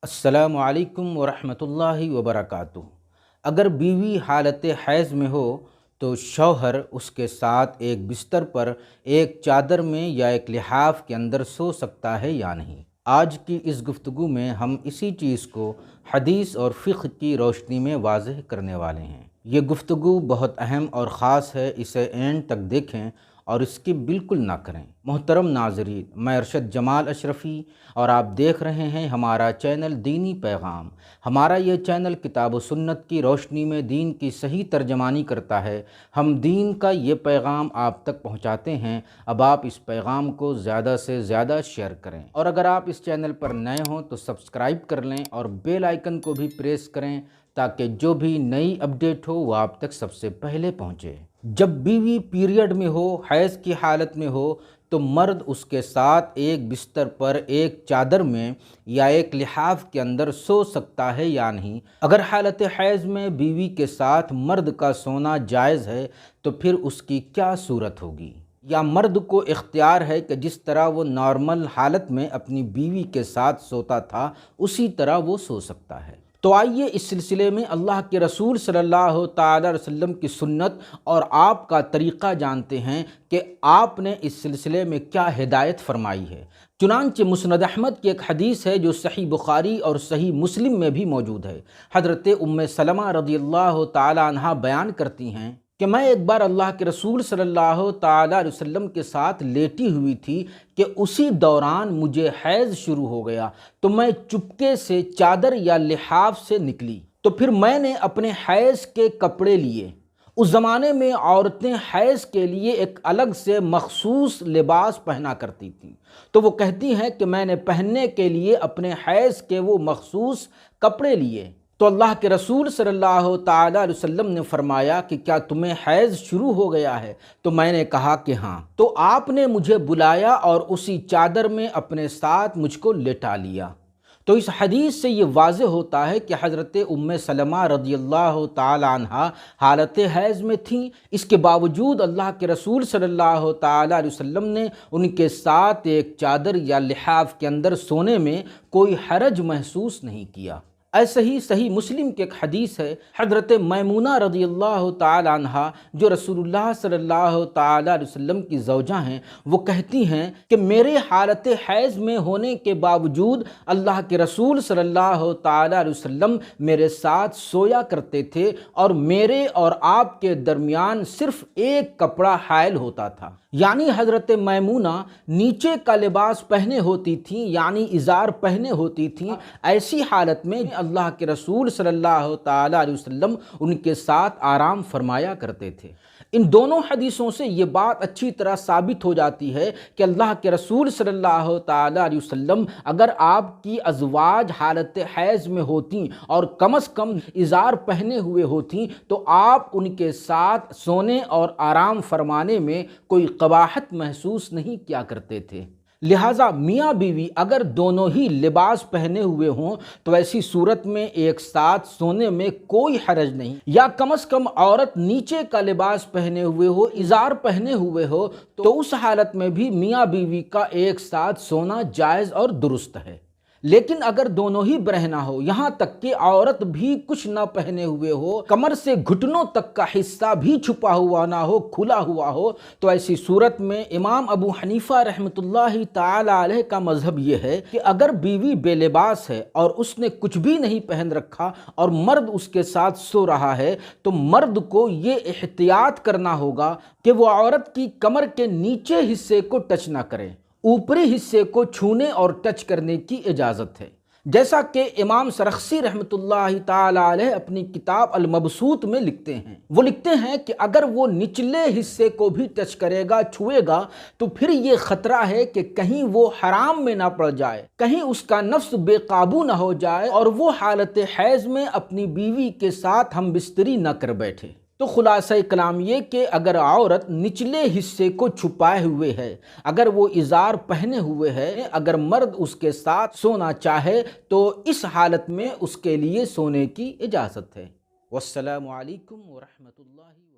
السلام علیکم ورحمۃ اللہ وبرکاتہ۔ اگر بیوی حالت حیض میں ہو تو شوہر اس کے ساتھ ایک بستر پر ایک چادر میں یا ایک لحاف کے اندر سو سکتا ہے یا نہیں؟ آج کی اس گفتگو میں ہم اسی چیز کو حدیث اور فقہ کی روشنی میں واضح کرنے والے ہیں۔ یہ گفتگو بہت اہم اور خاص ہے، اسے اینڈ تک دیکھیں اور اس کی بالکل نہ کریں۔ محترم ناظرین، میں ارشد جمال اشرفی اور آپ دیکھ رہے ہیں ہمارا چینل دینی پیغام۔ ہمارا یہ چینل کتاب و سنت کی روشنی میں دین کی صحیح ترجمانی کرتا ہے۔ ہم دین کا یہ پیغام آپ تک پہنچاتے ہیں۔ اب آپ اس پیغام کو زیادہ سے زیادہ شیئر کریں، اور اگر آپ اس چینل پر نئے ہوں تو سبسکرائب کر لیں اور بیل آئیکن کو بھی پریس کریں تاکہ جو بھی نئی اپڈیٹ ہو وہ آپ تک سب سے پہلے پہنچے۔ جب بیوی پیریڈ میں ہو، حیض کی حالت میں ہو، تو مرد اس کے ساتھ ایک بستر پر ایک چادر میں یا ایک لحاف کے اندر سو سکتا ہے یا نہیں؟ اگر حالت حیض میں بیوی کے ساتھ مرد کا سونا جائز ہے تو پھر اس کی کیا صورت ہوگی؟ یا مرد کو اختیار ہے کہ جس طرح وہ نارمل حالت میں اپنی بیوی کے ساتھ سوتا تھا اسی طرح وہ سو سکتا ہے؟ تو آئیے اس سلسلے میں اللہ کے رسول صلی اللہ تعالی علیہ وسلم کی سنت اور آپ کا طریقہ جانتے ہیں کہ آپ نے اس سلسلے میں کیا ہدایت فرمائی ہے۔ چنانچہ مسند احمد کی ایک حدیث ہے جو صحیح بخاری اور صحیح مسلم میں بھی موجود ہے۔ حضرت ام سلمہ رضی اللہ تعالی عنہا بیان کرتی ہیں کہ میں ایک بار اللہ کے رسول صلی اللہ تعالی علیہ وسلم کے ساتھ لیٹی ہوئی تھی کہ اسی دوران مجھے حیض شروع ہو گیا، تو میں چپکے سے چادر یا لحاف سے نکلی، تو پھر میں نے اپنے حیض کے کپڑے لیے۔ اس زمانے میں عورتیں حیض کے لیے ایک الگ سے مخصوص لباس پہنا کرتی تھیں، تو وہ کہتی ہیں کہ میں نے پہننے کے لیے اپنے حیض کے وہ مخصوص کپڑے لیے۔ تو اللہ کے رسول صلی اللہ تعالی علیہ وسلم نے فرمایا کہ کیا تمہیں حیض شروع ہو گیا ہے؟ تو میں نے کہا کہ ہاں۔ تو آپ نے مجھے بلایا اور اسی چادر میں اپنے ساتھ مجھ کو لٹا لیا۔ تو اس حدیث سے یہ واضح ہوتا ہے کہ حضرت ام سلمہ رضی اللہ تعالی عنہا حالت حیض میں تھیں، اس کے باوجود اللہ کے رسول صلی اللہ تعالی علیہ وسلم نے ان کے ساتھ ایک چادر یا لحاف کے اندر سونے میں کوئی حرج محسوس نہیں کیا۔ ایسے ہی صحیح مسلم کی ایک حدیث ہے، حضرت میمونہ رضی اللہ تعالی عنہا جو رسول اللہ صلی اللہ تعالی علیہ وسلم کی زوجہ ہیں، وہ کہتی ہیں کہ میرے حالت حیض میں ہونے کے باوجود اللہ کے رسول صلی اللہ تعالی علیہ وسلم میرے ساتھ سویا کرتے تھے، اور میرے اور آپ کے درمیان صرف ایک کپڑا حائل ہوتا تھا۔ یعنی حضرت میمونہ نیچے کا لباس پہنے ہوتی تھیں، یعنی ازار پہنے ہوتی تھیں۔ ایسی حالت میں اللہ کے رسول صلی اللہ تعالی علیہ وسلم ان کے ساتھ آرام فرمایا کرتے تھے۔ ان دونوں حدیثوں سے یہ بات اچھی طرح ثابت ہو جاتی ہے کہ اللہ کے رسول صلی اللہ تعالی علیہ وسلم اگر آپ کی ازواج حالت حیض میں ہوتیں اور کم از کم ازار پہنے ہوئے ہوتیں تو آپ ان کے ساتھ سونے اور آرام فرمانے میں کوئی قباحت محسوس نہیں کیا کرتے تھے۔ لہٰذا میاں بیوی اگر دونوں ہی لباس پہنے ہوئے ہوں تو ایسی صورت میں ایک ساتھ سونے میں کوئی حرج نہیں، یا کم از کم عورت نیچے کا لباس پہنے ہوئے ہو، ازار پہنے ہوئے ہو، تو اس حالت میں بھی میاں بیوی کا ایک ساتھ سونا جائز اور درست ہے۔ لیکن اگر دونوں ہی برہنہ ہو، یہاں تک کہ عورت بھی کچھ نہ پہنے ہوئے ہو، کمر سے گھٹنوں تک کا حصہ بھی چھپا ہوا نہ ہو، کھلا ہوا ہو، تو ایسی صورت میں امام ابو حنیفہ رحمۃ اللہ تعالی علیہ کا مذہب یہ ہے کہ اگر بیوی بے لباس ہے اور اس نے کچھ بھی نہیں پہن رکھا اور مرد اس کے ساتھ سو رہا ہے، تو مرد کو یہ احتیاط کرنا ہوگا کہ وہ عورت کی کمر کے نیچے حصے کو ٹچ نہ کرے، اوپری حصے کو چھونے اور ٹچ کرنے کی اجازت ہے۔ جیسا کہ امام سرخسی رحمۃ اللہ تعالی علیہ اپنی کتاب المبسوط میں لکھتے ہیں، وہ لکھتے ہیں کہ اگر وہ نچلے حصے کو بھی ٹچ کرے گا، چھوئے گا، تو پھر یہ خطرہ ہے کہ کہیں وہ حرام میں نہ پڑ جائے، کہیں اس کا نفس بے قابو نہ ہو جائے اور وہ حالت حیض میں اپنی بیوی کے ساتھ ہم بستری نہ کر بیٹھے۔ تو خلاصہ کلام یہ کہ اگر عورت نچلے حصے کو چھپائے ہوئے ہے، اگر وہ ازار پہنے ہوئے ہے، اگر مرد اس کے ساتھ سونا چاہے تو اس حالت میں اس کے لیے سونے کی اجازت ہے۔ والسلام علیکم ورحمۃ اللہ۔